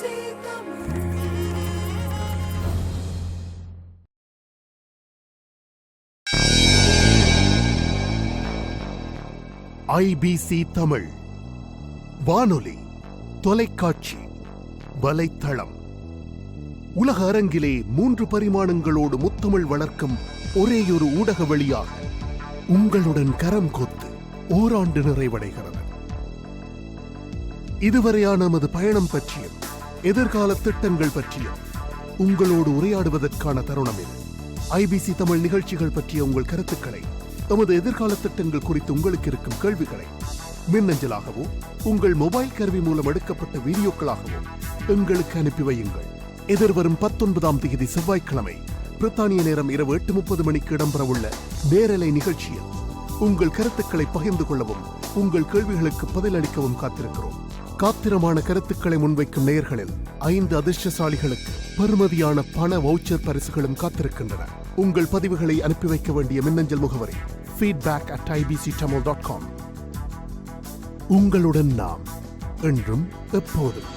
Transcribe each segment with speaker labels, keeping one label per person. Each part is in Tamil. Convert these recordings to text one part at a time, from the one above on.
Speaker 1: ஐபிசி தமிழ் வானொலி, தொலைக்காட்சி, வலைத்தளம். உலக அரங்கிலே 3 பரிமாணங்களோடு முத்தமிழ் வளர்க்கும் ஒரேயொரு ஊடக வழியாக உங்களுடன் கரம் கோத்து ஓராண்டு நிறைவடைகிறது. இதுவரையான நமது பயணம் பற்றியும் எதிர்கால திட்டங்கள் பற்றியும் உங்களோடு உரையாடுவதற்கான தருணம் இது. ஐபிசி தமிழ் நிகழ்ச்சிகள் பற்றிய உங்கள் கருத்துக்களை, நமது எதிர்கால திட்டங்கள் குறித்து உங்களுக்கு இருக்கும் கேள்விகளை மின்னஞ்சலாகவோ உங்கள் மொபைல் கருவி மூலம் எடுக்கப்பட்ட வீடியோக்களாகவோ எங்களுக்கு அனுப்பி வையுங்கள். எதிர்வரும் 19ஆம் தேதி செவ்வாய்க்கிழமை பிரித்தானிய நேரம் இரவு 8:30 மணிக்கு இடம்பெறவுள்ள நேரலை நிகழ்ச்சியில் உங்கள் கருத்துக்களை பகிர்ந்து கொள்ளவும் உங்கள் கேள்விகளுக்கு பதிலளிக்கவும் காத்திருக்கிறோம். காத்திரமான கருத்துக்களை முன்வைக்கும் நேயர்களில் 5 அதிர்ஷ்டசாலிகளுக்கு பெறுமதியான பண வவுச்சர் பரிசுகளும் காத்திருக்கின்றன. உங்கள் பதிவுகளை அனுப்பி வைக்க வேண்டிய மின்னஞ்சல் முகவரி feedback@ibctamil.com. உங்களுடன் நாம் என்றும் எப்போதும்.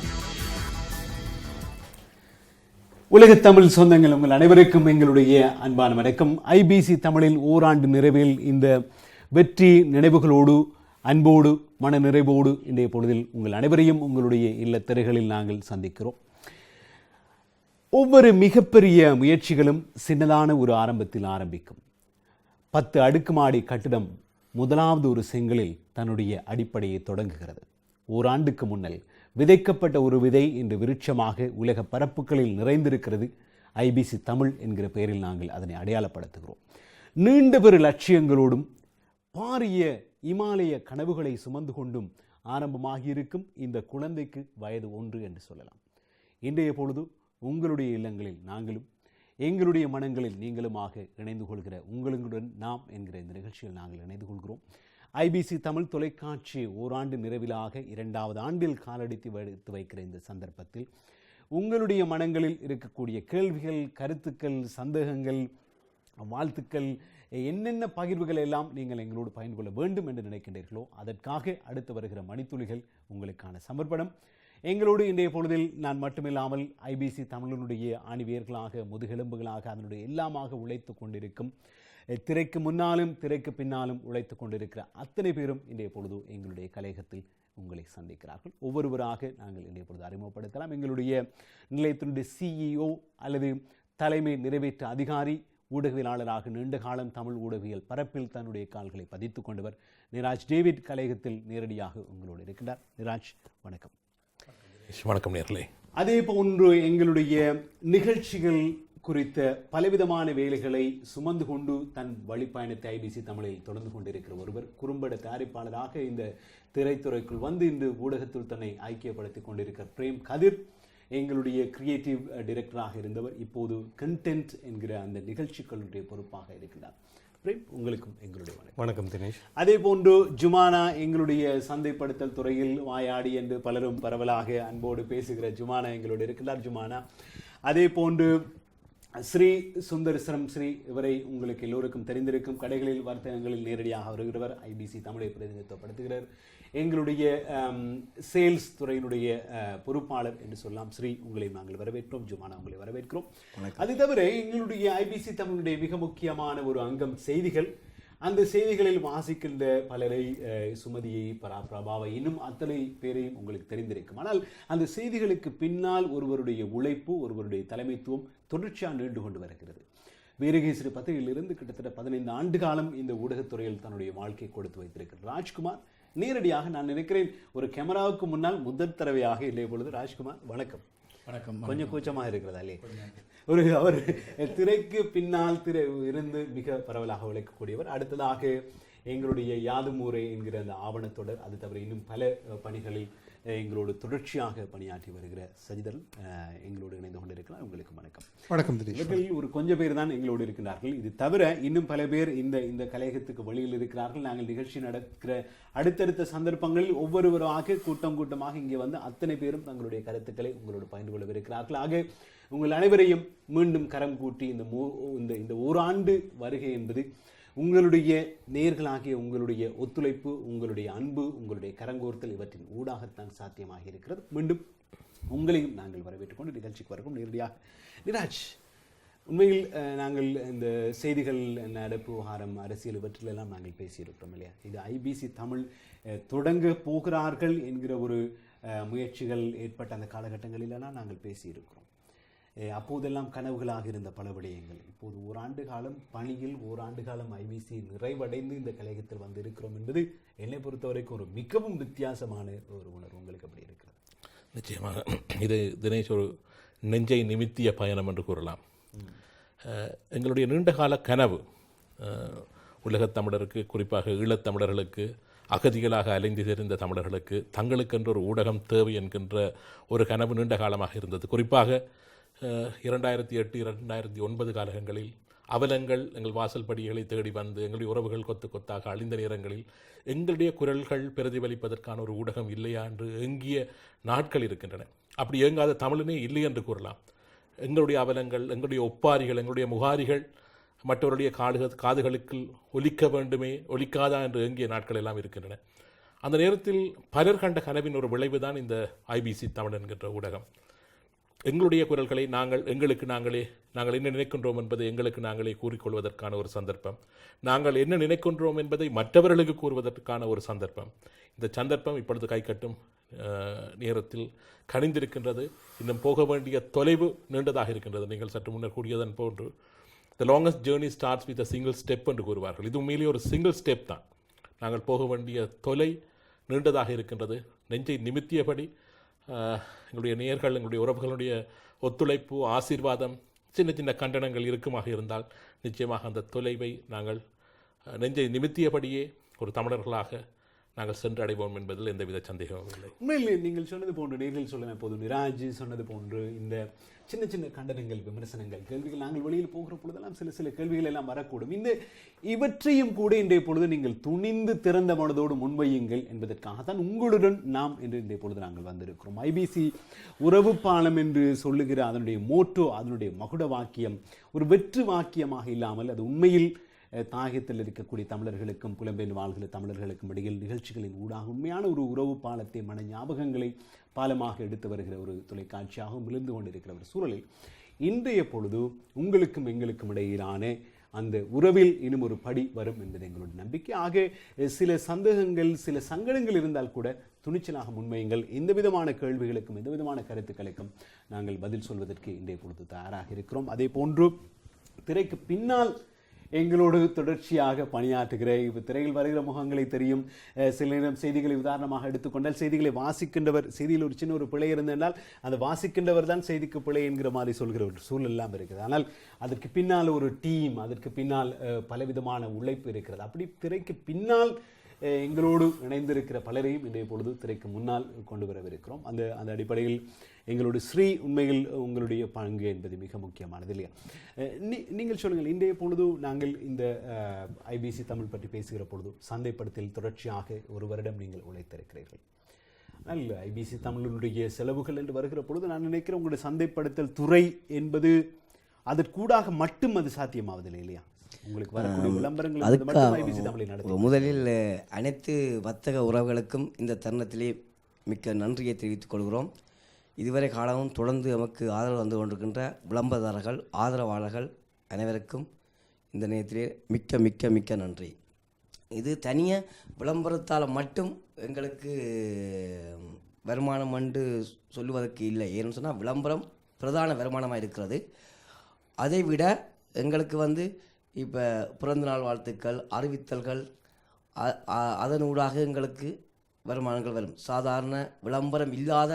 Speaker 2: உலக தமிழ் சொந்தங்கள் உங்கள் அனைவருக்கும் எங்களுடைய அன்பான வணக்கம். ஐபிசி தமிழில் ஓராண்டு நிறைவில் இந்த வெற்றி நினைவுகளோடு, அன்போடு, மன நிறைவோடு இன்றைய பொழுதில் உங்கள் அனைவரையும் உங்களுடைய இல்லத்திரைகளில் நாங்கள் சந்திக்கிறோம். ஒவ்வொரு மிகப்பெரிய முயற்சிகளும் சின்னதான ஒரு ஆரம்பத்தில் ஆரம்பிக்கும். 10 அடுக்குமாடி கட்டிடம் முதலாவது ஒரு செங்கலில் தன்னுடைய அடிப்படையை தொடங்குகிறது. ஓராண்டுக்கு முன்னல் விதைக்கப்பட்ட ஒரு விதை இன்று விருட்சமாக உலக பரப்புகளில் நிறைந்திருக்கிறது. ஐபிசி தமிழ் என்கிற பெயரில் நாங்கள் அதனை அடையாளப்படுத்துகிறோம். நீண்ட பெரு லட்சியங்களோடும் பாரிய இமாலய கனவுகளை சுமந்து கொண்டும் ஆரம்பமாகியிருக்கும் இந்த குழந்தைக்கு வயது 1 என்று சொல்லலாம். இன்றைய பொழுது உங்களுடைய இல்லங்களில் நாங்களும், எங்களுடைய மனங்களில் நீங்களுமாக இணைந்து கொள்கிற உங்களுடன் நாம் என்கிற இந்த நிகழ்ச்சியில் நாங்கள் இணைந்து கொள்கிறோம். ஐபிசி தமிழ் தொலைக்காட்சி ஓராண்டு நிறைவிலாக 2வது ஆண்டில் காலடித்து எடுத்து வைக்கிற இந்த சந்தர்ப்பத்தில் உங்களுடைய மனங்களில் இருக்கக்கூடிய கேள்விகள், கருத்துக்கள், சந்தேகங்கள், வாழ்த்துக்கள், என்னென்ன பகிர்வுகள் எல்லாம் நீங்கள் எங்களோடு பகிர்ந்து கொள்ள வேண்டும் என்று நினைக்கின்றீர்களோ அதற்காக அடுத்து வருகிற மணித்துளிகள் உங்களுக்கான சமர்ப்பணம். எங்களோடு இன்றைய பொழுதில் நான் மட்டுமில்லாமல் ஐபிசி தமிழனுடைய ஆணிவேர்களாக, முதுகெலும்புகளாக, அதனுடைய எல்லாமாக உழைத்து கொண்டிருக்கும், திரைக்கு முன்னாலும் திரைக்கு பின்னாலும் உழைத்து கொண்டிருக்கிற அத்தனை பேரும் இன்றைய பொழுது எங்களுடைய கலையகத்தில் உங்களை சந்திக்கிறார்கள். ஒவ்வொருவராக நாங்கள் இன்றைய பொழுது அறிமுகப்படுத்தலாம். எங்களுடைய நிலையத்தினுடைய சிஇஓ அல்லது தலைமை நிறைவேற்ற அதிகாரி, ஊடகவியலாளராக நீண்ட காலம் தமிழ் ஊடகவியல் பரப்பில் தன்னுடைய கால்களை பதித்துக் கொண்டவர் நிராஜ் டேவிட் கலையகத்தில் நேரடியாக உங்களோடு இருக்கின்றார். நிராஜ், வணக்கம்.
Speaker 3: வணக்கம் நேர்களே.
Speaker 2: அதே போன்று எங்களுடைய நிகழ்ச்சிகள் குறித்த பலவிதமான வேலைகளை சுமந்து கொண்டு தன் வழிப்பயணத்தை ஐபிசி தமிழில் தொடர்ந்து கொண்டிருக்கிற ஒருவர், குறும்பட தயாரிப்பாளராக இந்த திரைத்துறைக்குள் வந்து இன்று ஊடகத்தில் தன்னை ஐக்கியப்படுத்திக் கொண்டிருக்கிற பிரேம் கதிர், எங்களுடைய கிரியேட்டிவ் டைரக்டராக இருந்தவர், இப்போது கண்டென்ட் என்கிற அந்த நிகழ்ச்சிகளுடைய பொறுப்பாக இருக்கின்றார். பிரேம், உங்களுக்கும் எங்களுடைய
Speaker 3: வணக்கம் தினேஷ்.
Speaker 2: அதே போன்று ஜுமானா, எங்களுடைய சந்தைப்படுத்தல் துறையில் வாயாடி என்று பலரும் பரவலாக அன்போடு பேசுகிற ஜுமானா எங்களோடு இருக்கிறார். ஜுமானா, அதே போன்று ஸ்ரீ சுந்தரசரம் ஸ்ரீ, இவரை உங்களுக்கு எல்லோருக்கும் தெரிந்திருக்கும். கடைகளில், வர்த்தகங்களில் நேரடியாக வருகிறவர். ஐபிசி தமிழை பிரதிநிதித்துவப்படுத்துகிறார். எங்களுடைய சேல்ஸ் துறையினுடைய பொறுப்பாளர் என்று சொல்லலாம். ஸ்ரீ, உங்களை நாங்கள் வரவேற்றோம். ஜுமானா, உங்களை வரவேற்கிறோம். அது தவிர எங்களுடைய ஐபிசி தமிழுடைய மிக முக்கியமான ஒரு அங்கம் செய்திகள். அந்த செய்திகளில் வாசிக்கின்ற பலரை, சுமதியை, பிரபாவை, இன்னும் அத்தனை பேரையும் உங்களுக்கு தெரிந்திருக்கும். ஆனால் அந்த செய்திகளுக்கு பின்னால் ஒருவருடைய உழைப்பு, ஒருவருடைய தலைமைத்துவம் தொடர்ச்சியாக நீண்டு கொண்டு வருகிறது. வீரகேசரி பத்திரிகையிலிருந்து கிட்டத்தட்ட 15 ஆண்டு காலம் இந்த ஊடகத்துறையில் தன்னுடைய வாழ்க்கையை கொடுத்து வைத்திருக்கிறார் ராஜ்குமார். நேரடியாக நான் நினைக்கிறேன் ஒரு கேமராவுக்கு முன்னால் முதல் தடவையாக இல்லை பொழுது. ராஜ்குமார், வணக்கம்.
Speaker 3: வணக்கம்.
Speaker 2: கொஞ்சம் கூச்சமாக இருக்கிறதா இல்லையே? அவர் திரைக்கு பின்னால் இருந்து மிக பரவலாக உழைக்கக்கூடியவர். அடுத்ததாக எங்களுடைய யாதும் ஊரே என்கிற அந்த ஆவணத்தொடர், அது தவிர இன்னும் பல பணிகளில் எங்களோடு தொடர்ச்சியாக பணியாற்றி வருகிற சஜிதன் எங்களோடு இணைந்து கொண்டிருக்கிறார். உங்களுக்கு வணக்கம்.
Speaker 3: வணக்கம்.
Speaker 2: இவர்களில் ஒரு கொஞ்சம் பேர் தான் எங்களோடு இருக்கிறார்கள். இது தவிர இன்னும் பல பேர் இந்த கலையகத்துக்கு வெளியில் இருக்கிறார்கள். நாங்கள் நிகழ்ச்சி நடக்கிற அடுத்தடுத்த சந்தர்ப்பங்களில் ஒவ்வொருவராக கூட்டமாக இங்கே வந்து அத்தனை பேரும் தங்களுடைய கருத்துக்களை உங்களோடு பகிர்ந்து கொள்ளவிருக்கிறார்கள். ஆக உங்கள் அனைவரையும் மீண்டும் கரம் கூட்டி இந்த ஓராண்டு வருகை என்பது உங்களுடைய நேயர்களாகிய உங்களுடைய ஒத்துழைப்பு, உங்களுடைய அன்பு, உங்களுடைய கரங்கோர்த்தல், இவற்றின் ஊடாகத்தான் சாத்தியமாக இருக்கிறது. மீண்டும் உங்களையும் நாங்கள் வரவேற்றுக் கொண்டு நிகழ்ச்சிக்கு வரக்கும் நேரடியாக நிராஜ், உண்மையில் நாங்கள் இந்த செய்திகள், நடப்பு விவகாரம், அரசியல் இவற்றிலெல்லாம் நாங்கள் பேசியிருக்கிறோம் இல்லையா? இது ஐபிசி தமிழ் தொடங்க போகிறார்கள் என்கிற ஒரு முயற்சிகள் ஏற்பட்ட அந்த காலகட்டங்களிலெல்லாம் நாங்கள் பேசியிருக்கிறோம். அப்போதெல்லாம் கனவுகளாக இருந்த பல விடயங்கள் இப்போது ஓராண்டு காலம் பணியில், ஓராண்டு காலம் ஐபிசி நிறைவடைந்து இந்த கலையகத்தில் வந்து இருக்கிறோம் என்பது என்னை பொறுத்தவரைக்கும் ஒரு மிகவும் வித்தியாசமான ஒரு உணர்வு. உங்களுக்கு அப்படி இருக்கிறது?
Speaker 3: நிச்சயமாக இது தினேஷ் ஒரு நெஞ்சை நிமித்திய பயணம் என்று கூறலாம். எங்களுடைய நீண்டகால கனவு உலகத் தமிழருக்கு, குறிப்பாக ஈழத்தமிழர்களுக்கு, அகதிகளாக அலைந்து தெரிந்த தமிழர்களுக்கு தங்களுக்கென்று ஒரு ஊடகம் தேவை என்கின்ற ஒரு கனவு நீண்ட காலமாக இருந்தது. குறிப்பாக 2008, 2009 காலங்களில் அவலங்கள் எங்கள் வாசல் படிகளை தேடி வந்து எங்களுடைய உறவுகள் கொத்து கொத்தாக அழிந்த நேரங்களில் எங்களுடைய குரல்கள் பிரதிபலிப்பதற்கான ஒரு ஊடகம் இல்லையா என்று ஏங்கிய நாட்கள் இருக்கின்றன. அப்படி ஏங்காத தமிழனே இல்லை என்று கூறலாம். எங்களுடைய அவலங்கள், எங்களுடைய ஒப்பாரிகள், எங்களுடைய முகாரிகள் மற்றவருடைய காதுகளுக்கு ஒலிக்க வேண்டுமே, ஒலிக்காதா என்று ஏங்கிய நாட்கள் எல்லாம் இருக்கின்றன. அந்த நேரத்தில் பலர் கண்ட கனவின் ஒரு விளைவு தான் இந்த ஐபிசி தமிழ் என்கின்ற ஊடகம். எங்களுடைய குரல்களை நாங்கள் என்ன நினைக்கின்றோம் என்பதை எங்களுக்கு நாங்களே கூறிக்கொள்வதற்கான ஒரு சந்தர்ப்பம், நாங்கள் என்ன நினைக்கின்றோம் என்பதை மற்றவர்களுக்கு கூறுவதற்கான ஒரு சந்தர்ப்பம். இந்த சந்தர்ப்பம் இப்பொழுது கைகட்டும் நேரத்தில் கணிந்திருக்கின்றது. இன்னும் போக வேண்டிய தொலைவு நீண்டதாக இருக்கின்றது. நீங்கள் சற்று முன்னர் கூறியதன் போன்று the longest journey starts with a single step என்று கூறுவார்கள். இது உண்மையிலேயே ஒரு சிங்கிள் ஸ்டெப் தான். நாங்கள் போக வேண்டிய தொலை நீண்டதாக இருக்கின்றது. நெஞ்சை நிமித்தியபடி எங்களுடைய நேயர்கள், எங்களுடைய உறவுகளுடைய ஒத்துழைப்பு, ஆசீர்வாதம், சின்ன சின்ன கண்டனங்கள் இருக்குமாக இருந்தால் நிச்சயமாக அந்த தொலைவை நாங்கள் நெஞ்சை நிமித்தியபடியே ஒரு தமிழர்களாக நாங்கள் சென்று அடைவோம் என்பதில் எந்தவித சந்தேகமும் இல்லை.
Speaker 2: உண்மையில் நீங்கள் சொன்னது போன்று, நேரில் சொல்லுங்கள் போது நிராஜ் சொன்னது போன்று, இந்த சின்ன சின்ன கண்டனங்கள், விமர்சனங்கள், கேள்விகள் நாங்கள் வெளியில் போகிற பொழுதெல்லாம் சில கேள்விகள் எல்லாம் வரக்கூடும். இவற்றையும் கூட இன்றைய பொழுது நீங்கள் துணிந்து திறந்த மனதோடு முன்வையுங்கள் என்பதற்காகத்தான் உங்களுடன் நாம் என்று இன்றைய பொழுது நாங்கள் வந்திருக்கிறோம். ஐபிசி உறவு பாலம் என்று சொல்லுகிற அதனுடைய மோட்டோ, அதனுடைய மகுட வாக்கியம் ஒரு வெற்று வாக்கியமாக இல்லாமல் அது உண்மையில் தாயகத்தில் இருக்கக்கூடிய தமிழர்களுக்கும் புலம்பெயர்ந்து வாழ்கிற தமிழர்களுக்கும் இடையில் நிகழ்ச்சிகளின் ஊடாக உண்மையான ஒரு உறவு பாலத்தை, மன ஞாபகங்களை பாலமாக எடுத்து வருகிற ஒரு தொலைக்காட்சியாகவும் விழுந்து கொண்டிருக்கிற ஒரு சூழலில் இன்றைய பொழுது உங்களுக்கும் எங்களுக்கும் இடையிலான அந்த உறவில் இன்னும் ஒரு படி வரும் என்பது எங்களுடைய நம்பிக்கை. ஆக சில சந்தேகங்கள், சில சங்கடங்கள் இருந்தால் கூட துணிச்சலாக முன்வையுங்கள். எந்த விதமான கேள்விகளுக்கும், எந்த விதமான கருத்துக்களுக்கும் நாங்கள் பதில் சொல்வதற்கு இன்றைய பொழுது தயாராக இருக்கிறோம். அதே போன்று திரைக்கு பின்னால் எங்களோடு தொடர்ச்சியாக பணியாற்றுகிற, இப்போ திரையில் வருகிற முகங்களை தெரியும். சில நேரம் செய்திகளை உதாரணமாக எடுத்துக்கொண்டால் செய்திகளை வாசிக்கின்றவர், செய்தியில் ஒரு சின்ன ஒரு பிழை இருந்தென்றால் அந்த வாசிக்கின்றவர் தான் செய்திக்கு பிழை என்கிற மாதிரி சொல்கிற ஒரு சூழல் எல்லாம் இருக்குது. ஆனால் அதற்கு பின்னால் ஒரு டீம், அதற்கு பின்னால் பலவிதமான உழைப்பு இருக்கிறது. அப்படி திரைக்கு பின்னால் எங்களோடு இணைந்திருக்கிற பலரையும் இன்றைய பொழுது திரைக்கு முன்னால் கொண்டு வரவிருக்கிறோம். அந்த அடிப்படையில் எங்களோட ஸ்ரீ, உண்மையில் உங்களுடைய பங்கு என்பது மிக முக்கியமானது இல்லையா? நீங்கள் சொல்லுங்கள், இன்றைய பொழுது நாங்கள் இந்த ஐபிசி தமிழ் பற்றி பேசுகிற பொழுது சந்தைப்படுத்தல் தொடர்ச்சியாக ஒரு வருடம் நீங்கள் உழைத்திருக்கிறீர்கள். ஆனால் ஐபிசி தமிழினுடைய செலவுகள் என்று வருகிற பொழுது நான் நினைக்கிறேன் உங்களுடைய சந்தைப்படுத்தல் துறை என்பது அதற்கூடாக மட்டும் அது சாத்தியமாவதில்லை இல்லையா? உங்களுக்கு வரக்கூடிய விளம்பரங்கள்
Speaker 4: முதலில் அனைத்து வர்த்தக உறவுகளுக்கும் இந்த தருணத்திலே மிக்க நன்றியை தெரிவித்துக் கொள்கிறோம். இதுவரை காலமும் தொடர்ந்து நமக்கு ஆதரவு வந்து கொண்டிருக்கின்ற விளம்பரதாரர்கள், ஆதரவாளர்கள் அனைவருக்கும் இந்த நேரத்திலே மிக்க மிக்க மிக்க நன்றி. இது தனியாக விளம்பரத்தால் மட்டும் எங்களுக்கு வருமானம் என்று சொல்லுவதற்கு இல்லை. ஏன்னு சொன்னால் விளம்பரம் பிரதான வருமானமாக இருக்கிறது. அதை விட எங்களுக்கு இப்போ பிறந்தநாள் வாழ்த்துக்கள், அறிவித்தல்கள், அதனூடாக எங்களுக்கு வருமானங்கள் வரும். சாதாரண விளம்பரம் இல்லாத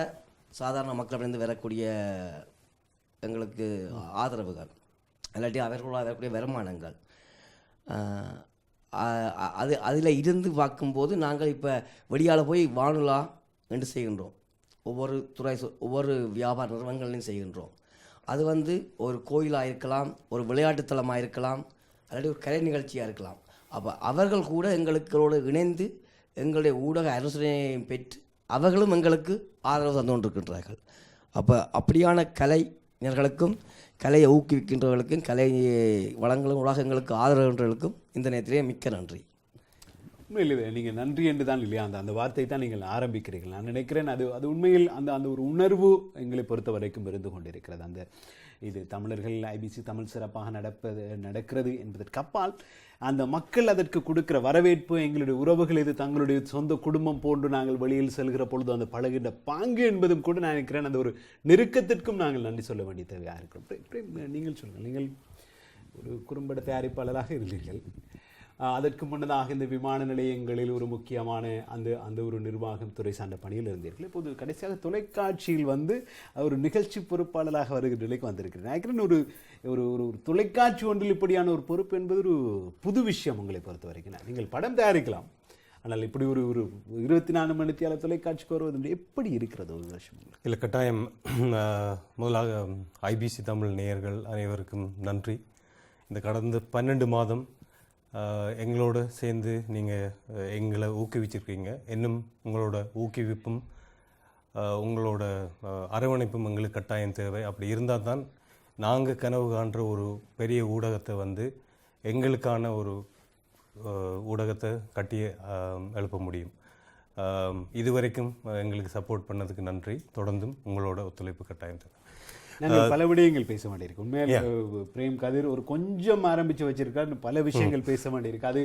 Speaker 4: சாதாரண மக்களிடமிருந்து வரக்கூடிய எங்களுக்கு ஆதரவுகள், இல்லாட்டி அவர்களால் வரக்கூடிய வருமானங்கள், அதில் இருந்து பார்க்கும்போது நாங்கள் இப்போ வெளியால் போய் வானொலா என்று செய்கின்றோம். ஒவ்வொரு வியாபார நிறுவனங்களையும் செய்கின்றோம். அது ஒரு கோயிலாக இருக்கலாம், ஒரு விளையாட்டுத்தலமாக இருக்கலாம், அல்லாட்டி ஒரு கலை நிகழ்ச்சியாக இருக்கலாம். அப்போ அவர்கள் கூட எங்களோடு இணைந்து எங்களுடைய ஊடக அரசனையும் பெற்று அவர்களும் எங்களுக்கு ஆதரவு தந்து கொண்டிருக்கின்றார்கள். அப்போ அப்படியான கலைஞர்களுக்கும், கலையை ஊக்குவிக்கின்றவர்களுக்கும், கலை வளங்களும் ஊடகங்களுக்கு ஆதரவுகளுக்கும் இந்த நேரத்திலே மிக்க நன்றி.
Speaker 2: உண்மையில் நீங்கள் நன்றி என்று தான் இல்லையா அந்த வார்த்தை தான் நீங்கள் ஆரம்பிக்கிறீர்கள். நான் நினைக்கிறேன் அது உண்மையில் அந்த ஒரு உணர்வு எங்களை பொறுத்த வரைக்கும் இருந்து கொண்டிருக்கிறது. இது தமிழர்கள் ஐபிசி தமிழ் சிறப்பாக நடக்கிறது என்பதற்கு அப்பால் அந்த மக்கள் அதற்கு கொடுக்கிற வரவேற்பு, எங்களுடைய உறவுகள் இது தங்களுடைய சொந்த குடும்பம் போன்று நாங்கள் வெளியில் செல்கிற பொழுது அந்த பழகின்ற பாங்கு என்பதும் கூட நான் நினைக்கிறேன் அந்த ஒரு நெருக்கத்திற்கும் நாங்கள் நன்றி சொல்ல வேண்டிய தேவையாக இருக்கிறோம். நீங்கள் சொல்லுங்கள், நீங்கள் ஒரு குறும்பட தயாரிப்பாளராக இருந்தீர்கள். அதற்கு முன்னதாக இந்த விமான நிலையங்களில் ஒரு முக்கியமான அந்த ஒரு நிர்வாகம் துறை சார்ந்த பணியில் இருந்தீர்கள். இப்போது கடைசியாக தொலைக்காட்சியில் ஒரு நிகழ்ச்சி பொறுப்பாளராக வருகிற நிலைக்கு வந்திருக்கிறேன். நினைக்கிறேன் ஒரு ஒரு ஒரு தொலைக்காட்சி ஒன்றில் இப்படியான ஒரு பொறுப்பு என்பது ஒரு புது விஷயம் உங்களை பொறுத்த வரைக்கும். நீங்கள் படம் தயாரிக்கலாம், ஆனால் இப்படி ஒரு 24 மணித்தியால தொலைக்காட்சிக்கு வருவது எப்படி இருக்கிறது ஒரு வருஷம்?
Speaker 5: இல்லை, கட்டாயம். முதலாக ஐபிசி தமிழ் நேயர்கள் அனைவருக்கும் நன்றி. இந்த கடந்த 12 மாதம் எங்களோட சேர்ந்து நீங்கள் எங்களை ஊக்குவிச்சிருக்கீங்க. இன்னும் உங்களோட ஊக்குவிப்பும் உங்களோட அரவணைப்பும் எங்களுக்கு கட்டாயம் தேவை. அப்படி இருந்தால் தான் நாங்கள் கனவு காண்ற ஒரு பெரிய ஊடகத்தை எங்களுக்கான ஒரு ஊடகத்தை கட்டி எழுப்ப முடியும். இதுவரைக்கும் எங்களுக்கு சப்போர்ட் பண்ணதுக்கு நன்றி. தொடர்ந்தும் உங்களோட ஒத்துழைப்பு கட்டாயம் தேவை.
Speaker 2: நாங்கள் பல விடயங்கள் பேச வேண்டியிருக்கு. உண்மையாக பிரேம் கதிர் ஒரு கொஞ்சம் ஆரம்பித்து வச்சிருக்காரு, பல விஷயங்கள் பேச வேண்டியிருக்கு. அது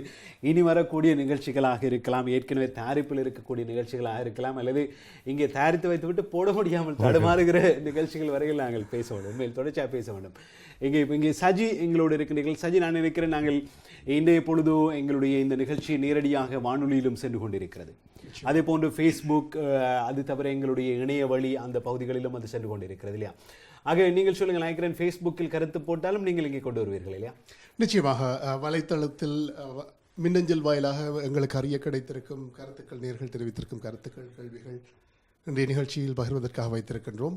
Speaker 2: இனி வரக்கூடிய நிகழ்ச்சிகளாக இருக்கலாம், ஏற்கனவே தயாரிப்பில் இருக்கக்கூடிய நிகழ்ச்சிகளாக இருக்கலாம், அல்லது இங்கே தயாரித்து வைத்துவிட்டு போட முடியாமல் தடுமாறுகிற நிகழ்ச்சிகள் வரையில் நாங்கள் பேச வேண்டும். உண்மையில் தொடர்ச்சியாக பேச வேண்டும். இங்கே சஜி எங்களோடு இருக்கின்றீர்கள். சஜி, நான் நினைக்கிறேன் நாங்கள் இன்றைய பொழுதோ எங்களுடைய இந்த நிகழ்ச்சி நேரடியாக வானொலியிலும் சென்று கொண்டிருக்கிறது. அதே போன்று ஃபேஸ்புக், அது தவிர எங்களுடைய இணைய வழி அந்த பகுதிகளிலும் அது சென்று கொண்டிருக்கிறது இல்லையா? ஆக நீங்கள் சொல்லுங்கள், நினைக்கிறேன் ஃபேஸ்புக்கில் கருத்து போட்டாலும் நீங்கள் இங்கே கொண்டு வருவீர்கள் இல்லையா?
Speaker 1: நிச்சயமாக வலைத்தளத்தில் மின்னஞ்சல் வாயிலாக எங்களுக்கு அறிய கிடைத்திருக்கும் கருத்துக்கள், நேர்கள் தெரிவித்திருக்கும் கருத்துக்கள், கேள்விகள் இன்றைய நிகழ்ச்சியில் பகிர்வதற்காக வைத்திருக்கின்றோம்.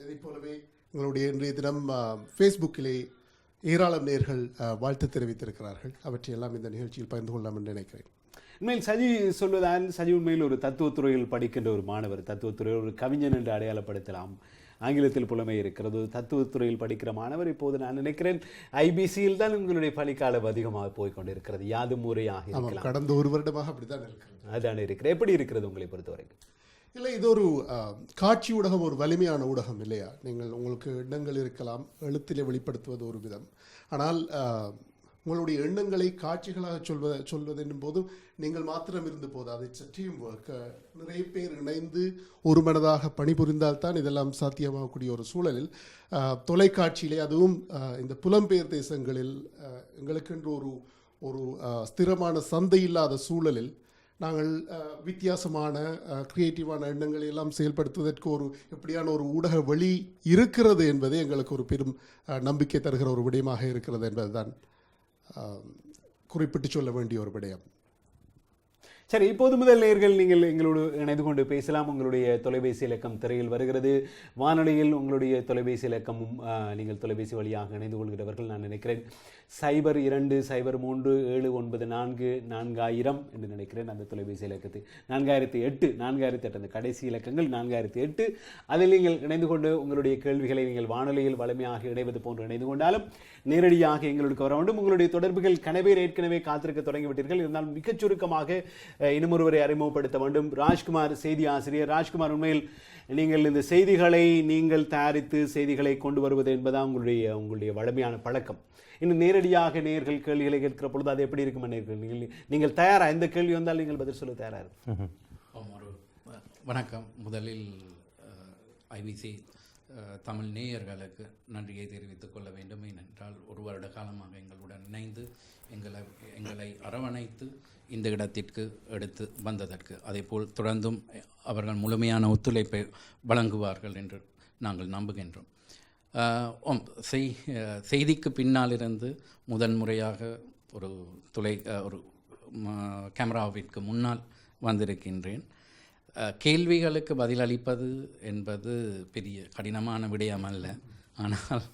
Speaker 1: இதை போலவே எங்களுடைய இன்றைய தினம் ஃபேஸ்புக்கிலே ஏராளம் நேர்கள் வாழ்த்து தெரிவித்திருக்கிறார்கள். அவற்றையெல்லாம் இந்த நிகழ்ச்சியில் பகிர்ந்து கொள்ளலாம் என்று நினைக்கிறேன்.
Speaker 2: உண்மையில் சஜி உண்மையில் ஒரு தத்துவத்துறையில் படிக்கின்ற ஒரு மாணவர், தத்துவத்துறையில் ஒரு கவிஞன் என்று அடையாளப்படுத்தலாம். ஆங்கிலத்தில் புலமை இருக்கிறது. தத்துவத்துறையில் படிக்கிற மாணவர். இப்போது நான் நினைக்கிறேன் ஐபிசியில் தான் உங்களுடைய பணிக்காலம் அதிகமாக போய்கொண்டிருக்கிறது. யாதும் முறையாக இருக்கலாம்.
Speaker 1: கடந்த ஒரு வருடமாக அப்படித்தான் இருக்கிறது.
Speaker 2: அதான் இருக்கிறது. எப்படி இருக்கிறது உங்களை பொறுத்த வரைக்கும்?
Speaker 1: இல்லை, இது ஒரு காட்சி ஊடகம், ஒரு வலிமையான ஊடகம் இல்லையா? உங்களுக்கு எண்ணங்கள் இருக்கலாம், எழுத்திலே வெளிப்படுத்துவது ஒரு விதம். ஆனால் உங்களுடைய எண்ணங்களை காட்சிகளாக சொல்வது போது நீங்கள் மாத்திரம் இருந்து போதாது. It's a team work. நிறைய பேர் இணைந்து ஒரு மனதாக பணிபுரிந்தால்தான் இதெல்லாம் சாத்தியமாகக்கூடிய ஒரு சூழலில் தொலைக்காட்சியிலே, அதுவும் இந்த புலம்பெயர் தேசங்களில் எங்களுக்கென்று ஒரு ஸ்திரமான சந்தை இல்லாத சூழலில் நாங்கள் வித்தியாசமான கிரியேட்டிவான எண்ணங்களை எல்லாம் செயல்படுத்துவதற்கு எப்படியான ஒரு ஊடக வழி இருக்கிறது என்பதே எங்களுக்கு ஒரு பெரும் நம்பிக்கை தருகிற ஒரு விடயமாக இருக்கிறது என்பதுதான் குறிப்பிட்டு சொல்ல வேண்டிய ஒரு விடயம்.
Speaker 2: சரி, இப்போது முதல் நேயர்கள் நீங்கள் எங்களோடு இணைந்து கொண்டு பேசலாம். உங்களுடைய தொலைபேசி இலக்கம் திரையில் வருகிறது. வானொலியில் உங்களுடைய தொலைபேசி இலக்கமும் நீங்கள் தொலைபேசி வழியாக இணைந்து கொள்கிறவர்கள் நான் நினைக்கிறேன் 0227944000 என்று நினைக்கிறேன். அந்த தொலைபேசி இலக்கத்தை 4008 அந்த கடைசி இலக்கங்கள் 4008. அதில் நீங்கள் இணைந்து கொண்டு உங்களுடைய கேள்விகளை நீங்கள் வானொலியில் வலிமையாக இணைவது போன்று இணைந்து கொண்டாலும் நேரடியாக எங்களுக்கு வர வேண்டும். உங்களுடைய தொடர்புகள் கனவே ஏற்கனவே காத்திருக்க தொடங்கிவிட்டீர்கள். இருந்தாலும் மிகச் சுருக்கமாக இன்னும் ஒருவரை அறிமுகப்படுத்த வேண்டும். ராஜ்குமார், செய்தி ஆசிரியர். ராஜ்குமார், உண்மையில் நீங்கள் இந்த செய்திகளை நீங்கள் தயாரித்து செய்திகளை கொண்டு வருவது என்பதா உங்களுடைய வழமையான பழக்கம்? இன்னும் நேரடியாக நேர்கள் கேள்விகளை கேட்கிற பொழுது அது எப்படி இருக்கும்? நீங்கள் தயாரா? எந்த கேள்வி வந்தால் நீங்கள் பதில் சொல்ல தயாரா இருக்கும்?
Speaker 6: வணக்கம். முதலில் ஐபிசி தமிழ் நேயர்களுக்கு நன்றியை தெரிவித்துக் கொள்ள வேண்டும். ஏனென்றால் ஒரு வருட காலமாக எங்களுடன் இணைந்து எங்களை அரவணைத்து இந்த இடத்திற்கு எடுத்து வந்ததற்கு, அதேபோல் தொடர்ந்தும் அவர்கள் முழுமையான ஒத்துழைப்பை வழங்குவார்கள் என்று நாங்கள் நம்புகின்றோம். செய்திக்கு பின்னாலிருந்து முதன்முறையாக ஒரு கேமராவிற்கு முன்னால் வந்திருக்கின்றேன். கேள்விகளுக்கு பதிலளிப்பது என்பது பெரிய கடினமான விடயம் அல்ல. ஆனால்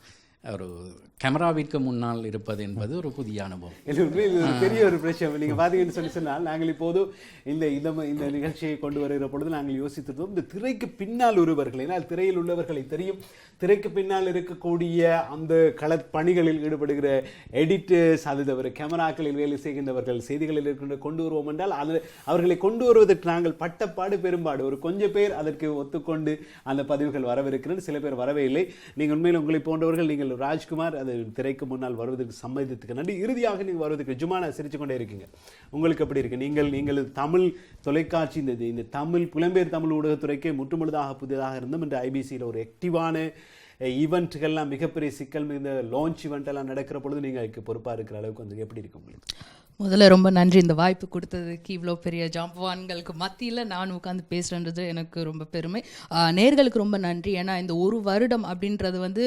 Speaker 6: ஒரு கேமராவிற்கு முன்னால் இருப்பது என்பது ஒரு புதிய அனுபவம்.
Speaker 2: இது உண்மையில் ஒரு பெரிய ஒரு பிரச்சனை. நீங்கள் பார்த்தீங்கன்னு சொன்னால் நாங்கள் இப்போது இந்த நிகழ்ச்சியை கொண்டு வருகிற பொழுது நாங்கள் யோசித்திருந்தோம், இந்த திரைக்கு பின்னால் ஒருவர்கள், ஏன்னால் திரையில் உள்ளவர்களை தெரியும், திரைக்கு பின்னால் இருக்கக்கூடிய அந்த களப்பணிகளில் ஈடுபடுகிற எடிட்டர்ஸ், அது தவிர கேமராக்களில் வேலை செய்கின்றவர்கள், செய்திகளில் இருக்கின்ற கொண்டு வருவோம் என்றால் அவர்களை கொண்டு வருவதற்கு நாங்கள் பட்டப்பாடு பெரும்பாடு. ஒரு கொஞ்சம் பேர் அதற்கு ஒத்துக்கொண்டு அந்த பதிவுகள் வரவிருக்கிறது, சில பேர் வரவே இல்லை. நீங்கள் உண்மையில் உங்களை போன்றவர்கள், நீங்கள் ராஜ்குமார், அது திரைக்கு முன்னால் வருவதற்கு சம்மதித்துக்கு நன்றி. இறுதியாக நீங்கள் வருவதற்கு ஜுமானா சிரிச்சு கொண்டே இருக்கீங்க, உங்களுக்கு எப்படி இருக்கு? நீங்கள் தமிழ் தொலைக்காட்சி, இந்த தமிழ் புலம்பெயர் தமிழ் ஊடகத்துறைக்கு முற்றுமுழுதாக புதிதாக இருந்தும் இந்த ஐபிசியில் ஒரு ஆக்டிவான ஈவெண்ட்டுகள்லாம் மிகப்பெரிய சிக்கல் மிகுந்த லான்ச் ஈவெண்ட் எல்லாம் நடக்கிற பொழுது நீங்கள் அதுக்கு பொறுப்பாக இருக்கிற அளவுக்கு வந்து எப்படி இருக்கு உங்களுக்கு?
Speaker 7: முதல்ல ரொம்ப நன்றி இந்த வாய்ப்பு கொடுத்ததுக்கு. இவ்வளோ பெரிய ஜாம்பவான்களுக்கு மத்தியில் நான் உட்காந்து பேசுகிறன்றது எனக்கு ரொம்ப பெருமை. நேர்களுக்கு ரொம்ப நன்றி. ஏன்னா இந்த ஒரு வருடம் அப்படின்றது வந்து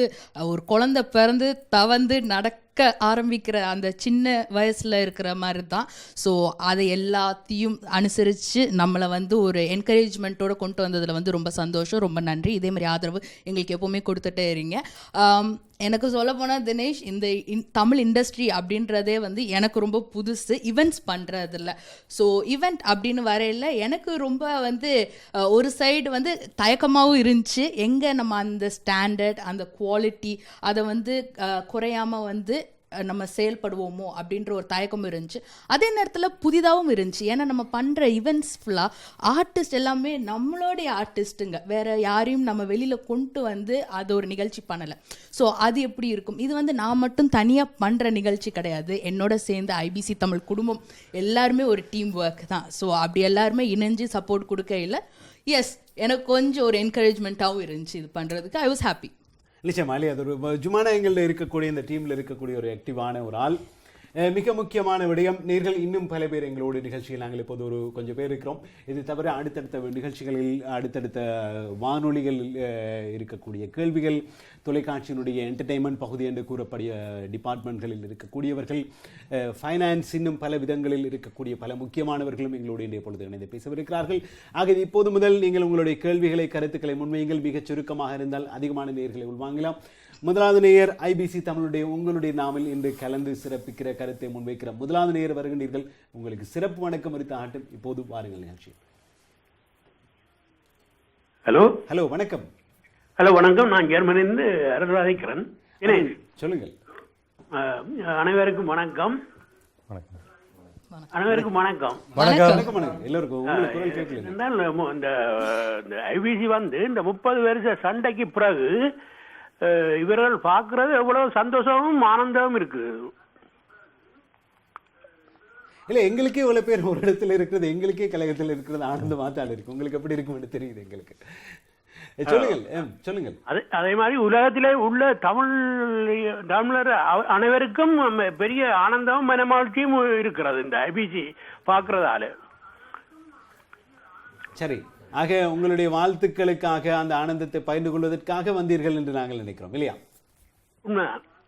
Speaker 7: ஒரு குழந்தை பிறந்து தவந்து நடக்க ஆரம்பிக்கிற அந்த சின்ன வயசில் இருக்கிற மாதிரி தான். ஸோ அதை எல்லாத்தையும் அனுசரித்து நம்மளை வந்து ஒரு என்கரேஜ்மெண்ட்டோடு கொண்டு வந்ததில் வந்து ரொம்ப சந்தோஷம், ரொம்ப நன்றி. இதே மாதிரி ஆதரவு எங்களுக்கு எப்போவுமே கொடுத்துட்டே இருங்க. எனக்கு சொல்ல போனால் தினேஷ், இந்த தமிழ் இண்டஸ்ட்ரி அப்படின்றதே வந்து எனக்கு ரொம்ப புதுசு, ஈவெண்ட்ஸ் பண்ணுறதில்ல. ஸோ ஈவெண்ட் அப்படின்னு வரையில் எனக்கு ரொம்ப வந்து ஒரு சைடு வந்து தயக்கமாகவும் இருந்துச்சு, எங்கே நம்ம அந்த ஸ்டாண்டர்ட் அந்த குவாலிட்டி அதை வந்து குறையாமல் வந்து நம்ம செயல்படுவோமோ அப்படின்ற ஒரு தயக்கம் இருந்துச்சு. அதே நேரத்தில் புதிதாகவும் இருந்துச்சு. ஏன்னா நம்ம பண்ணுற ஈவெண்ட்ஸ் ஃபுல்லாக ஆர்டிஸ்ட் எல்லாமே நம்மளுடைய ஆர்டிஸ்ட்டுங்க, வேறு யாரையும் நம்ம வெளியில் கொண்டு வந்து அது ஒரு நிகழ்ச்சி பண்ணலை. ஸோ அது எப்படி இருக்கும்? இது வந்து நான் மட்டும் தனியாக பண்ணுற நிகழ்ச்சி கிடையாது, என்னோட சேர்ந்து ஐபிசி தமிழ் குடும்பம் எல்லாருமே ஒரு டீம் ஒர்க் தான். ஸோ அப்படி எல்லாருமே இணைஞ்சு சப்போர்ட் கொடுக்கையில் எஸ் எனக்கு கொஞ்சம் ஒரு என்கரேஜ்மெண்ட்டாகவும் இருந்துச்சு இது பண்ணுறதுக்கு. I was happy.
Speaker 2: நிச்சயமாலே அது ஒரு ஜுமானா எங்களில் இருக்கக்கூடிய இந்த டீமில் இருக்கக்கூடிய ஒரு ஆக்டிவான ஒரு ஆள். மிக முக்கியமான விடயம், நீங்கள் இன்னும் பல பேர் எங்களோட நிகழ்ச்சியில் நாங்கள் இப்போது ஒரு கொஞ்சம் பேர் இருக்கிறோம். இது தவிர அடுத்தடுத்த நிகழ்ச்சிகளில் அடுத்தடுத்த வானொலிகளில் இருக்கக்கூடிய கேள்விகள், தொலைக்காட்சியினுடைய என்டர்டெயின்மெண்ட் பகுதி என்று கூறக்கூடிய டிபார்ட்மெண்ட்களில் இருக்கக்கூடியவர்கள், ஃபைனான்ஸ், இன்னும் பல விதங்களில் இருக்கக்கூடிய பல முக்கியமானவர்களும் எங்களோடு இன்றைய பொழுது இணைந்து பேசவிருக்கிறார்கள். ஆக இப்போது முதல் நீங்கள் உங்களுடைய கேள்விகளை, கருத்துக்களை முன்வையுங்கள். மிகச் சுருக்கமாக இருந்தால் அதிகமான நேயர்களை உள்வாங்கலாம். முதலாவது நேயர் ஐபிசி தமிழுடைய உங்களுடைய நாமில் இன்று கலந்து சிறப்பிக்கிற கருத்தை முன்வைக்கிற முதலாவது நேயர் வருகின்றீர்கள். உங்களுக்கு சிறப்பு வணக்கம் அளித்த ஆட்டம். இப்போது வாருங்கள் நிகழ்ச்சி.
Speaker 8: ஹலோ
Speaker 2: ஹலோ வணக்கம்.
Speaker 8: ஹலோ வணக்கம். நான் ஜெர்மனிலிருந்து அருள்ராதிக்கிறேன்.
Speaker 2: சொல்லுங்கள்.
Speaker 8: அனைவருக்கும் வணக்கம். அனைவருக்கும் வணக்கம்.
Speaker 2: வணக்கம் வணக்கம் எல்லோருக்கும். உங்களுக்கு குரல் கேட்கல.
Speaker 8: இந்த ஐபிசி வந்து இந்த 30 வருஷ சண்டைக்கு பிறகு இவர்கள் பார்க்கறது எவ்வளவு சந்தோஷமும் ஆனந்தமும் இருக்கு.
Speaker 2: இல்ல, எங்களுக்கே இவ்வளவு பேர் ஒரு இடத்துல இருக்கிறது, எங்களுக்கே கழகத்தில் இருக்கிறது ஆனந்தமா தான் இருக்கு. உங்களுக்கு எப்படி இருக்கும்னு தெரியுது எங்களுக்கு. சொல்லுங்கள்.
Speaker 8: அதே மாதிரி உலகத்திலே உள்ள தமிழர் அனைவருக்கும் பெரிய ஆனந்தமும் மனமகிழ்ச்சியும் இருக்கிறது இந்த ஐபிசி பார்க்கறதால.
Speaker 2: சரி, ஆக உங்களுடைய வாழ்த்துக்களுக்காக அந்த ஆனந்தத்தை பகிர்ந்து கொள்வதற்காக வந்தீர்கள் என்று நாங்கள் நினைக்கிறோம், இல்லையா?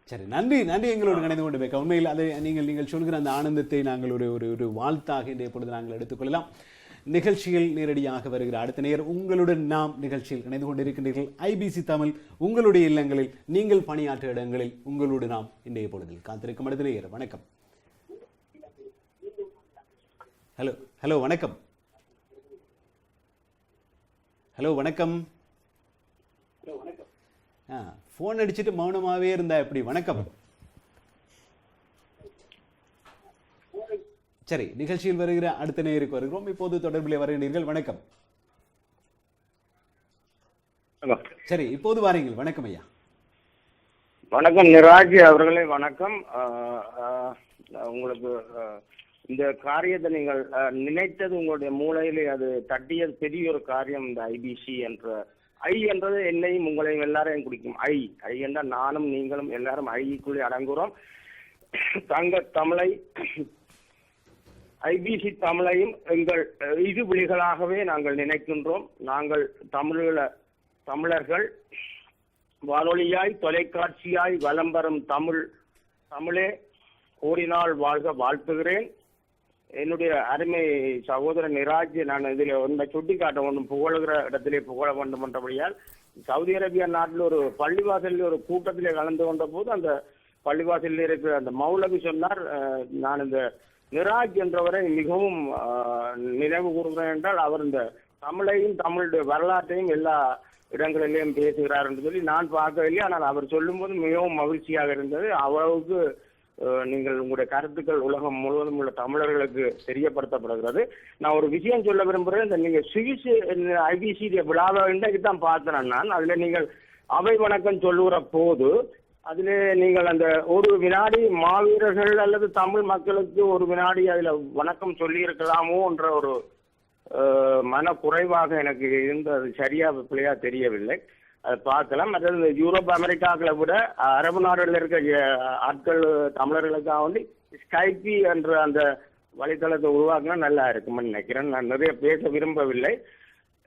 Speaker 2: சரி, நன்றி நன்றி எங்களோடு இணைந்து கொண்டு வைக்க. உண்மையில் அதை நீங்கள் சொல்கிற அந்த ஆனந்தத்தை நாங்கள் ஒரு வாழ்த்தாக இன்றைய பொழுது நாங்கள் எடுத்துக்கொள்ளலாம். நிகழ்ச்சியில் நேரடியாக வருகிற அடுத்த நேயர், உங்களுடன் நாம் நிகழ்ச்சியில் இணைந்து கொண்டிருக்கின்றீர்கள். ஐபிசி தமிழ் உங்களுடைய இல்லங்களில், நீங்கள் பணியாற்ற இடங்களில் உங்களோடு நாம் இன்றைய பொழுதில் காத்திருக்கும் அடுத்த நேயர். வணக்கம். ஹலோ ஹலோ வணக்கம். ஹலோ வணக்கம். போன் அடிச்சுட்டு மௌனமாவே இருந்தா எப்படி? வணக்கம். சரி, நிகழ்ச்சியில் வருகிற அடுத்த நேயருக்கு வருகிறோம். இப்போது தொடர்பில் வருகிறீர்கள். வணக்கம். சரி, இப்போது வாருங்கள். வணக்கம் ஐயா.
Speaker 9: வணக்கம் நிராஜ் அவர்களே. வணக்கம். உங்களுக்கு இந்த காரியத்தை நீங்கள் நினைத்தது உங்களுடைய மூளையிலே அது தட்டியது பெரிய ஒரு காரியம். இந்த ஐபிசி என்ற ஐ என்றது என்னையும் உங்களையும் எல்லாரையும் குடிக்கும். ஐ என்றால் நானும் நீங்களும் எல்லாரும் ஐக்குள்ளே அடங்குகிறோம். தங்க தமிழை, ஐபிசி தமிழையும் எங்கள் இரு விழிகளாகவே நாங்கள் நினைக்கின்றோம். நாங்கள் தமிழர்கள் வானொலியாய் தொலைக்காட்சியாய் வலம் வரும் தமிழே கோடிநாள் வாழ்க வாழ்த்துகிறேன். என்னுடைய அருமை சகோதரன் நிராஜ் நான் இதில் ஒன்றை சுட்டி காட்ட வேண்டும், புகழுகிற இடத்திலே புகழ வேண்டும் என்றபடியால் சவுதி அரேபியா நாட்டில் ஒரு பள்ளிவாசலில் ஒரு கூட்டத்திலே கலந்து கொண்ட போது அந்த பள்ளிவாசலில் இருக்கிற அந்த மௌலவி சொன்னார், நான் இந்த நிராஜ் என்றவரை மிகவும் நினைவு கூறுகிறேன் என்றால் அவர் இந்த தமிழையும் தமிழுடைய வரலாற்றையும் எல்லா இடங்களிலேயும் பேசுகிறார் என்று சொல்லி நான் பார்க்கவில்லை. ஆனால் அவர் சொல்லும்போது மிகவும் மகிழ்ச்சியாக இருந்தது. அவ்வளவுக்கு நீங்கள் உங்களுடைய கருத்துக்கள் உலகம் முழுவதும் உள்ள தமிழர்களுக்கு தெரியப்படுத்தப்படுகிறது. நான் ஒரு விஷயம் சொல்ல விரும்புகிறேன். இந்த நீங்கள் சுவிஸ் IBC விழாவை இன்றைக்கு தான் பார்த்தேன் நான். அதில் நீங்கள் அவை வணக்கம் சொல்லுகிற போது அதில் நீங்கள் அந்த ஒரு வினாடி மாவீரர்கள் அல்லது தமிழ் மக்களுக்கு ஒரு வினாடி அதில் வணக்கம் சொல்லி இருக்கலாமோ என்ற ஒரு மனக்குறைவாக எனக்கு இருந்தது. சரியா பிள்ளையா தெரியவில்லை. அதை பார்க்கலாம். மற்றது இந்த யூரோப் அமெரிக்காக்களை விட அரபு நாடுகளில் இருக்க ஆட்கள் தமிழர்களுக்காக வந்து ஸ்கைபி என்ற அந்த வலைத்தளத்தை உருவாக்கினா நல்லா இருக்கும்னு நினைக்கிறேன். நான் நிறைய பேச விரும்பவில்லை.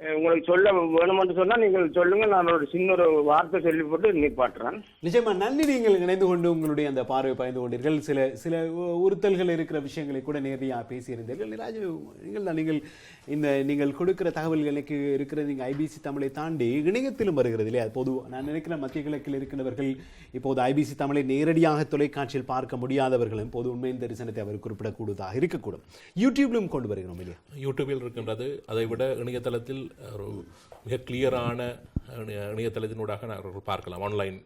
Speaker 9: உங்களுக்கு சொல்ல வேணுமென்று சொன்னால் நீங்கள் சொல்லுங்க, நான் ஒரு சின்ன ஒரு வார்த்தை சொல்லிப்போட்டு நிப்பாட்டுறேன்.
Speaker 2: நிச்சயமா நன்றி. நீங்கள் இணைந்து கொண்டு உங்களுடைய அந்த பார்வை பயந்து கொண்டீர்கள். சில உறுத்தல்கள் இருக்கிற விஷயங்களை கூட நேரடியாக பேசியிருந்தீர்கள். நிராஜ், நீங்கள் கொடுக்கிற தகவல்கள் எனக்கு இருக்கிற நீங்கள் IBC தமிழை தாண்டி இணையத்திலும் வருகிறது இல்லையா? பொது நான் நினைக்கிறேன் மத்திய கிழக்கில் இருக்கிறவர்கள் இப்போது IBC தமிழை நேரடியாக தொலைக்காட்சியில் பார்க்க முடியாதவர்களும் பொது உண்மையின் தரிசனத்தை அவர் குறிப்பிடக்கூடாதாக இருக்கக்கூடும். யூடியூப்லும் கொண்டு வருகிறோம் இல்லையா?
Speaker 3: யூடியூபில் இருக்கின்றது. அதை விட இணையதளத்தில் ஒரு மிக கிளியரான இணையதளத்தினூடாக அவர்கள் பார்க்கலாம். ஆன்லைன்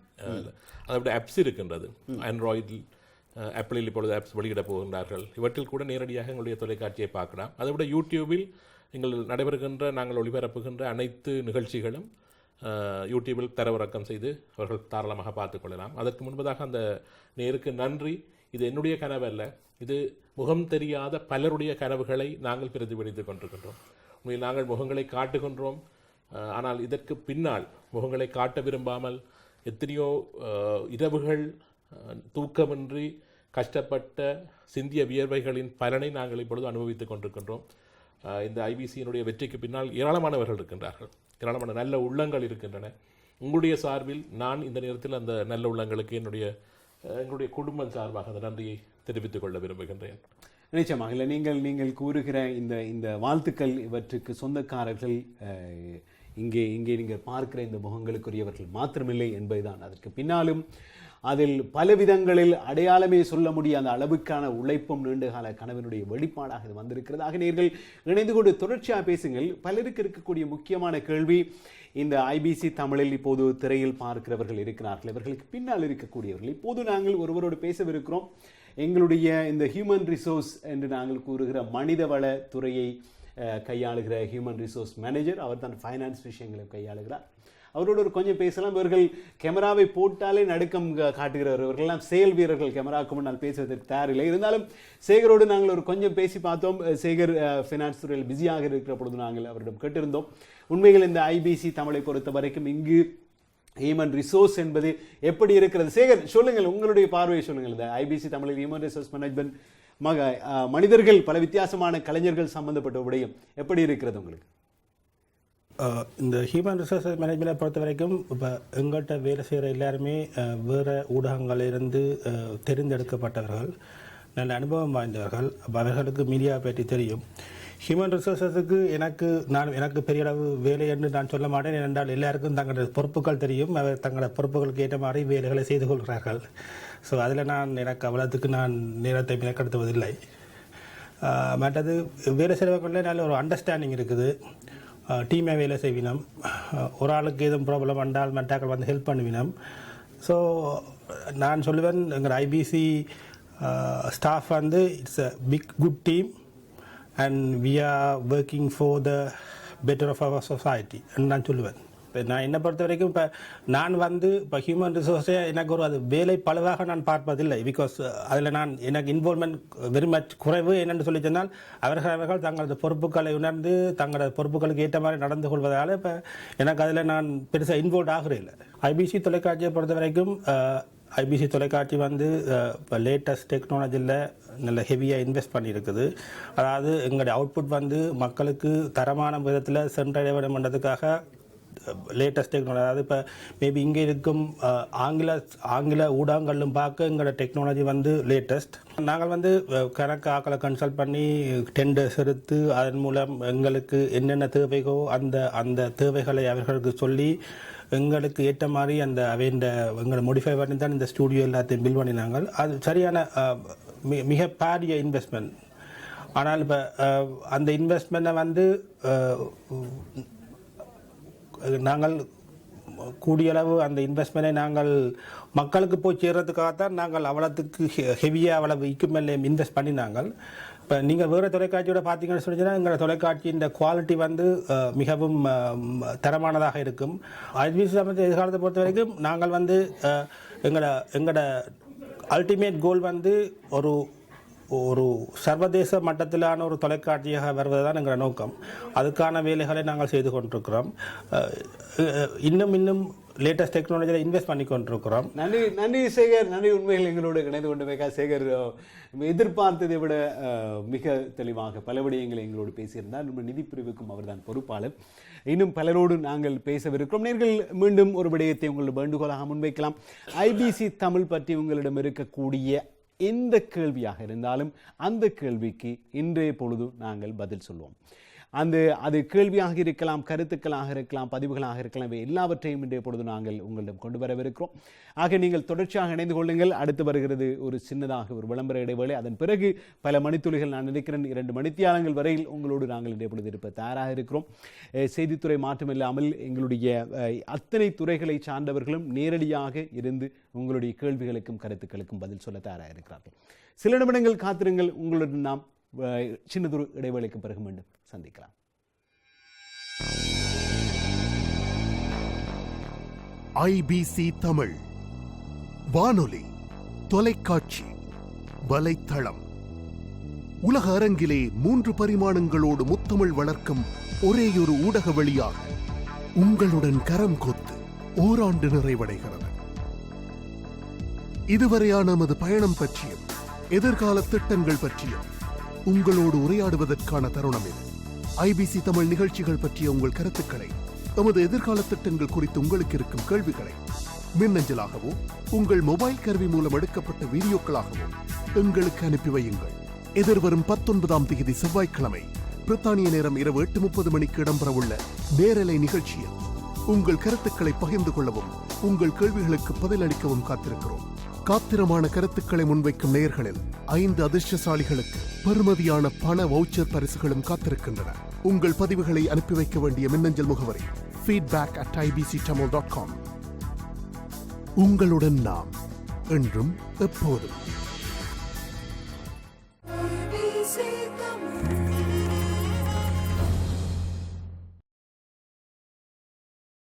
Speaker 3: அதை விட ஆப்ஸ் இருக்கின்றது. ஆண்ட்ராய்டில் ஆப்பிளில் இப்பொழுது ஆப்ஸ் வெளியிட போகின்றார்கள். இவற்றில் கூட நேரடியாக எங்களுடைய தொலைக்காட்சியை பார்க்கலாம். அதை விட யூடியூபில் நீங்கள் நடைபெறுகின்ற நாங்கள் ஒளிபரப்புகின்ற அனைத்து நிகழ்ச்சிகளும் யூடியூபில் தரவிறக்கம் செய்து அவர்கள் தாராளமாக பார்த்துக்கொள்ளலாம். அதற்கு முன்பதாக அந்த நேருக்கு நன்றி. இது என்னுடைய கனவு அல்ல, இது முகம் தெரியாத பலருடைய கனவுகளை நாங்கள் பிரதிபலித்துக் கொண்டிருக்கின்றோம். உண்மையில் நாங்கள் முகங்களை காட்டுகின்றோம். ஆனால் இதற்கு பின்னால் முகங்களை காட்ட விரும்பாமல் எத்தனையோ இரவுகள் தூக்கமின்றி கஷ்டப்பட்ட சிந்திய வியர்வைகளின் பலனை நாங்கள் இப்பொழுது அனுபவித்துக் கொண்டிருக்கின்றோம். இந்த IBCயினுடைய வெற்றிக்கு பின்னால் ஏராளமானவர்கள் இருக்கின்றார்கள், ஏராளமான நல்ல உள்ளங்கள் இருக்கின்றன. உங்களுடைய சார்பில் நான் இந்த நேரத்தில் அந்த நல்ல உள்ளங்களுக்கு எங்களுடைய குடும்பம் சார்பாக அந்த நன்றியை தெரிவித்துக் கொள்ள விரும்புகின்றேன்.
Speaker 2: நிச்சயமாக இல்லை. நீங்கள் கூறுகிற இந்த வாழ்த்துக்கள் இவற்றுக்கு சொந்தக்காரர்கள் இங்கே நீங்கள் பார்க்கிற இந்த முகங்களுக்குரியவர்கள் மாத்திரமில்லை என்பதுதான். அதற்கு பின்னாலும் அதில் பல விதங்களில் அடையாளமே சொல்ல முடியாத அளவுக்கான உழைப்பும் நீண்டகால கனவினுடைய வெளிப்பாடாக இது வந்திருக்கிறது. ஆக நீங்கள் இணைந்து கொண்டு தொடர்ச்சியாக பேசுங்கள். பலருக்கு இருக்கக்கூடிய முக்கியமான கேள்வி, இந்த IBC தமிழில் இப்போது திரையில் பார்க்கிறவர்கள் இருக்கிறார்கள், இவர்களுக்கு பின்னால் இருக்கக்கூடியவர்கள். இப்போது நாங்கள் ஒருவரோடு பேசவிருக்கிறோம். எங்களுடைய இந்த ஹியூமன் ரிசோர்ஸ் என்று நாங்கள் கூறுகிற மனிதவள துறையை கையாளுகிற ஹியூமன் ரிசோர்ஸ் மேனேஜர், அவர் தான் ஃபைனான்ஸ் விஷயங்களை கையாளுகிறார். அவரோடு ஒரு கொஞ்சம் பேசலாம். இவர்கள் கேமராவை போட்டாலே நடுக்கம் காட்டுகிறவர், இவர்களெல்லாம் செயல் வீரர்கள், கேமராவுக்கு முன்னால் பேசுவதற்கு தயாரில்லை. இருந்தாலும் சேகரோடு நாங்கள் ஒரு கொஞ்சம் பேசி பார்த்தோம். சேகர் ஃபைனான்ஸ் துறையில் பிஸியாக இருக்கிற பொழுது நாங்கள் அவரிடம் கேட்டிருந்தோம். உண்மையில் இந்த IBC தமிழை பொறுத்த வரைக்கும் இங்கு ஹியூமன் ரிசோர்ஸ் என்பது எப்படி இருக்கிறது? சேகர், சொல்லுங்கள், உங்களுடைய பார்வையை சொல்லுங்கள். இந்த IBC தமிழில் ஹியூமன் ரிசோர்ஸ் மேனேஜ்மெண்ட் மனிதர்கள், பல வித்தியாசமான கலைஞர்கள் சம்பந்தப்பட்ட விடயம் எப்படி இருக்கிறது உங்களுக்கு?
Speaker 10: இந்த ஹியூமன் ரிசோர்ஸ் மேனேஜ்மெண்ட்டை பொறுத்த வரைக்கும் இப்போ எங்கள்கிட்ட வேலை செய்கிற எல்லாருமே வேறு ஊடகங்களிலிருந்து தெரிந்தெடுக்கப்பட்டவர்கள், நல்ல அனுபவம் வாய்ந்தவர்கள். அப்போ அவர்களுக்கு மீடியா பற்றி தெரியும். ஹியூமன் ரிசோர்ஸஸுக்கு எனக்கு பெரிய அளவு வேலை என்று நான் சொல்ல மாட்டேன். ஏனென்றால் எல்லாருக்கும் தங்களோட பொறுப்புகள் தெரியும். அவர் தங்களோட பொறுப்புகளுக்கு ஏற்ற மாதிரி வேலைகளை செய்து கொள்கிறார்கள். ஸோ அதில் எனக்கு அவ்வளோத்துக்கு நான் நேரத்தை மினக்கெடுத்துவதில்லை. மற்றது வேலை செய்கிறவர்களில் நல்ல ஒரு அண்டர்ஸ்டாண்டிங் இருக்குது. டீமை வேலை செய்வினோம். ஒரு ஆளுக்கு எதுவும் ப்ராப்ளம் வந்தால் மற்றாக்கள் வந்து ஹெல்ப் பண்ணுவினோம். ஸோ நான் சொல்லுவேன், எங்கள் IBC ஸ்டாஃப் வந்து it's a big good team and we are working for the better of our society நான் சொல்லுவேன். இப்போ நான் என்னை பொறுத்த வரைக்கும் நான் இப்போ ஹியூமன் ரிசோர்ஸே எனக்கு ஒரு அது வேலை பழுவாக நான் பார்ப்பதில்லை. பிகாஸ் அதில் எனக்கு இன்வால்மெண்ட் வெரி மச் குறைவு. என்னென்னு சொல்லி சொன்னால் அவர்கள் தங்களது பொறுப்புகளை உணர்ந்து தங்களது பொறுப்புகளுக்கு ஏற்ற மாதிரி நடந்து கொள்வதால் இப்போ எனக்கு அதில் நான் பெருசாக இன்வால்வ் ஆகிறேன். IBC தொலைக்காட்சியை பொறுத்த வரைக்கும் IBC தொலைக்காட்சி இப்போ லேட்டஸ்ட் டெக்னாலஜியில் நல்ல ஹெவியாக இன்வெஸ்ட் பண்ணியிருக்குது. அதாவது எங்களுடைய அவுட்புட் மக்களுக்கு தரமான விதத்தில் சென்றடைய வேண்டும் என்றதுக்காக லேட்டஸ்ட் டெக்னாலஜி. அதாவது இப்போ மேபி இங்கே இருக்கும் ஆங்கில ஊடகங்களும் பார்க்க எங்களோட டெக்னாலஜி வந்து லேட்டஸ்ட். நாங்கள் வந்து கணக்கு ஆக்களை கன்சல்ட் பண்ணி டெண்டர்ஸ் எடுத்து அதன் மூலம் எங்களுக்கு என்னென்ன தேவைகோ அந்த தேவைகளை அவர்களுக்கு சொல்லி எங்களுக்கு ஏற்ற மாதிரி எங்களை மோடிஃபை பண்ணி தான் இந்த ஸ்டூடியோ எல்லாத்தையும் பில் பண்ணினாங்க. அது சரியான மிக பாரிய இன்வெஸ்ட்மெண்ட். ஆனால் இப்போ அந்த இன்வெஸ்ட்மெண்ட்டை வந்து நாங்கள் கூடியளவு அந்த இன்வெஸ்ட்மெண்ட்டை நாங்கள் மக்களுக்கு போய் சேர்றதுக்காகத்தான் நாங்கள் அவ்வளோத்துக்கு ஹெவியாக அவ்வளவு இக்குமெல்ல இன்வெஸ்ட் பண்ணினாங்க. இப்போ நீங்கள் வேறு தொலைக்காட்சியோட பார்த்தீங்கன்னு சொன்னீங்கன்னா எங்களோட தொலைக்காட்சியின் குவாலிட்டி வந்து மிகவும் தரமானதாக இருக்கும். ஐபிசி சம்பந்த எதிர்காலத்தை பொறுத்த வரைக்கும் நாங்கள் வந்து எங்களோட அல்டிமேட் கோல் வந்து ஒரு சர்வதேச மட்டத்திலான ஒரு தொலைக்காட்சியாக வருவது தான் எங்கள் நோக்கம். அதுக்கான வேலைகளை நாங்கள் செய்து கொண்டிருக்கிறோம். இன்னும் லேட்டஸ்ட் டெக்னாலஜியில் இன்வெஸ்ட் பண்ணி கொண்டிருக்கிறோம்.
Speaker 2: நன்றி சேகர், நன்றி. உண்மையில் எங்களோடு இணைந்து கொண்டு சேகர் எதிர்பார்த்ததை விட மிக தெளிவாக பல விடயங்களை எங்களோடு பேசியிருந்தார். நம்ம நிதி பிரிவுக்கும் அவர்தான் பொறுப்பாளர். இன்னும் பலரோடு நாங்கள் பேசவிருக்கிறோம். நேர்கள் மீண்டும் ஒரு விடயத்தை உங்களோட வேண்டுகோளாக முன்வைக்கலாம். ஐபிசி தமிழ் பற்றி உங்களிடம் இருக்கக்கூடிய எந்த கேள்வியாக இருந்தாலும் அந்த கேள்விக்கு இன்றைய பொழுது நாங்கள் பதில் சொல்வோம். அது கேள்வியாக இருக்கலாம், கருத்துக்களாக இருக்கலாம், பதிவுகளாக இருக்கலாம், இவை எல்லாவற்றையும் இன்றைய பொழுது நாங்கள் உங்களிடம் கொண்டு வரவிருக்கிறோம். ஆக நீங்கள் தொடர்ச்சியாக இணைந்து கொள்ளுங்கள். அடுத்து வருகிறது ஒரு சின்னதாக ஒரு விளம்பர இடைவேளை. அதன் பிறகு பல மணித்துளிகள், நான் நினைக்கிறேன் 2 மணித்தியாலங்கள் வரையில் உங்களோடு நாங்கள் இன்றைய பொழுது இருப்ப தயாராக இருக்கிறோம். செய்தித்துறை மாற்றமில்லாமல் எங்களுடைய அத்தனை துறைகளை சார்ந்தவர்களும் நேரடியாக இருந்து உங்களுடைய கேள்விகளுக்கும் கருத்துக்களுக்கும் பதில் சொல்ல தயாராக இருக்கிறார்கள். சில நிமிடங்கள் காத்திருங்கள். உங்களுடன் நாம் சின்னதொரு இடைவேளைக்கு பிறகு மீண்டும் சந்திக்கலாம்.
Speaker 1: ஐபிசி தமிழ் வானொலி, தொலைக்காட்சி, வலைத்தளம். உலக அரங்கிலே 3 பரிமாணங்களோடு முத்தமிழ் வளர்க்கும் ஒரேயொரு ஊடக வழியாக உங்களுடன் கரம் கோத்து ஓராண்டு நிறைவடைகிறது. இதுவரையான நமது பயணம் பற்றியும் எதிர்கால திட்டங்கள் பற்றியும் உங்களோடு உரையாடுவதற்கான தருணம் இது. ஐபிசி தமிழ் நிகழ்ச்சிகள் பற்றிய உங்கள் கருத்துக்களை, நமது எதிர்கால திட்டங்கள் குறித்து உங்களுக்கு இருக்கும் கேள்விகளை மின்னஞ்சலாகவோ உங்கள் மொபைல் கருவி மூலம் எடுக்கப்பட்ட வீடியோக்களாகவோ எங்களுக்கு அனுப்பி வையுங்கள். எதிர்வரும் 19ஆம் தேதி செவ்வாய்க்கிழமை பிரித்தானிய நேரம் இரவு 8:30 மணிக்கு இடம்பெறவுள்ள நேரலை நிகழ்ச்சியில் உங்கள் கருத்துக்களை பகிர்ந்து கொள்ளவும் உங்கள் கேள்விகளுக்கு பதிலளிக்கவும் காத்திருக்கிறோம். காத்திரமான கருத்துக்களை முன்வைக்கும் நேயர்களில் 5 அதிர்ஷ்டசாலிகளுக்கு பெறுமதியான பண வவுச்சர் பரிசுகளும் காத்திருக்கின்றன. உங்கள் பதிவுகளை அனுப்பி வைக்க வேண்டிய மின்னஞ்சல் முகவரி feedback@ibctamil.com. உங்களுடன் நாம் என்றும் எப்போதும்.